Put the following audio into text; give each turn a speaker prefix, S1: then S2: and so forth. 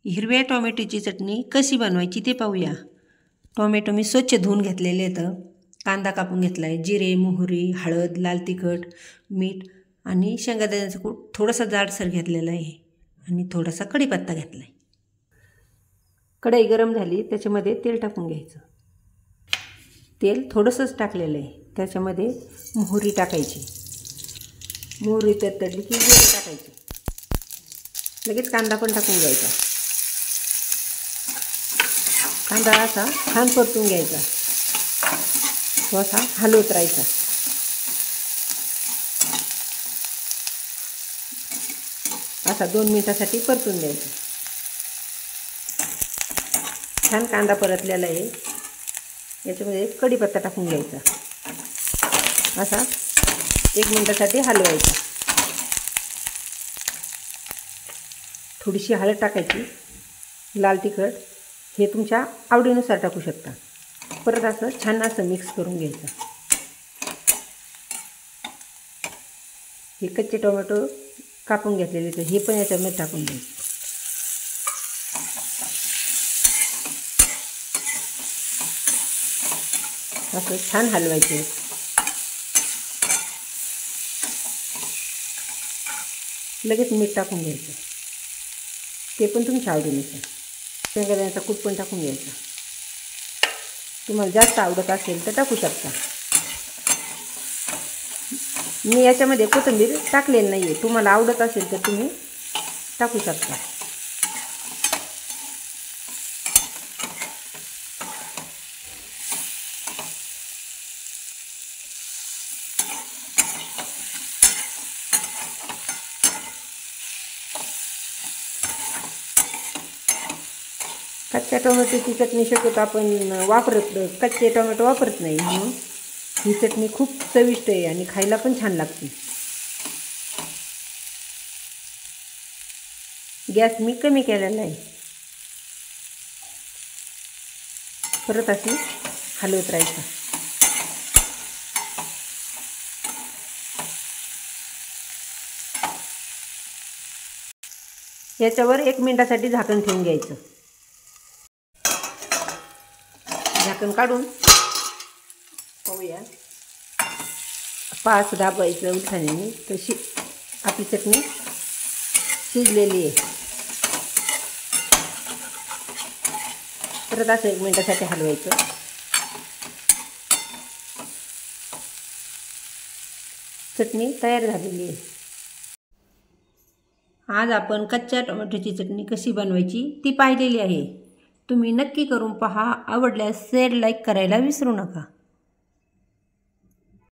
S1: हिरव्या टोमॅटोची चटणी कशी बनवायची ते पाहूया। टोमॅटो मी स्वच्छ धुवून घेतलेले आहेत। कांदा कापून घेतला आहे, जिरे, मोहरी, हळद, लाल तिखट, मीठ आणि शेंगदाण्याचं कूट थोडासा जाडसर घेतलेला आहे आणि थोडासा कढीपत्ता घेतला आहे। कढई गरम झाली, त्याच्यामध्ये तेल टाकून घ्यायचं। तेल थोडंसंच टाकलेलं आहे, त्याच्यामध्ये मोहरी टाकायची। मोहरी तडतडली की जिरे टाकायचे, लगेच कांदा पण टाकून घ्यायचा। कांदा असा छान परतून घ्यायचा, तो असा हलवत राहायचा। असा 2 मिनिटासाठी परतून द्यायचा। छान कांदा परतलेला आहे, याच्यामध्ये कढीपत्ता टाकून घ्यायचा। असा 1 मिनिटासाठी हलवायचा। थोडीशी हळद टाकायची, लाल तिखट हे तुमच्या आवडीनुसार टाकू शकता। परत असं छान असं मिक्स करून घ्यायचं। हे कच्चे टोमॅटो कापून घेतलेले तर हे पण याच्यामध्ये टाकून द्यायचं। असं छान हलवायचं। लगेच मीठ टाकून घ्यायचं, ते पण तुमच्या आवडीनुसार। शेंगदाण्याचा कूट पण टाकून घ्यायचा, तुम्हाला जास्त आवडत असेल तर टाकू शकता। मी याच्यामध्ये कोथिंबीर टाकलेली नाही आहे, तुम्हाला आवडत असेल तर तुम्ही टाकू शकता। कच्च्या टोमॅटोची चटणी शक्यतो आपण कच्चे टोमॅटो वापरत नाही, म्हणून ही चटणी खूप चविष्ट आहे आणि खायला पण छान लागते। गॅस मी कमी केलेला आहे। परत अशी हलवत राहायचं। याच्यावर 1 मिनिटासाठी झाकण ठेवून घ्यायचं। झाकण काढून पाहूया, 5 दाबायचं उलथाण्याने, तशी आपली चटणी शिजलेली आहे। परत असं 1 मिनिटासाठी हलवायचं। चटणी तयार झालेली आहे। आज आपण कच्च्या टोमॅटोची चटणी कशी बनवायची ती पाहिलेली आहे। तुम्ही नक्की करून पहा। आवडल्यास शेअर, लाईक करायला विसरू नका।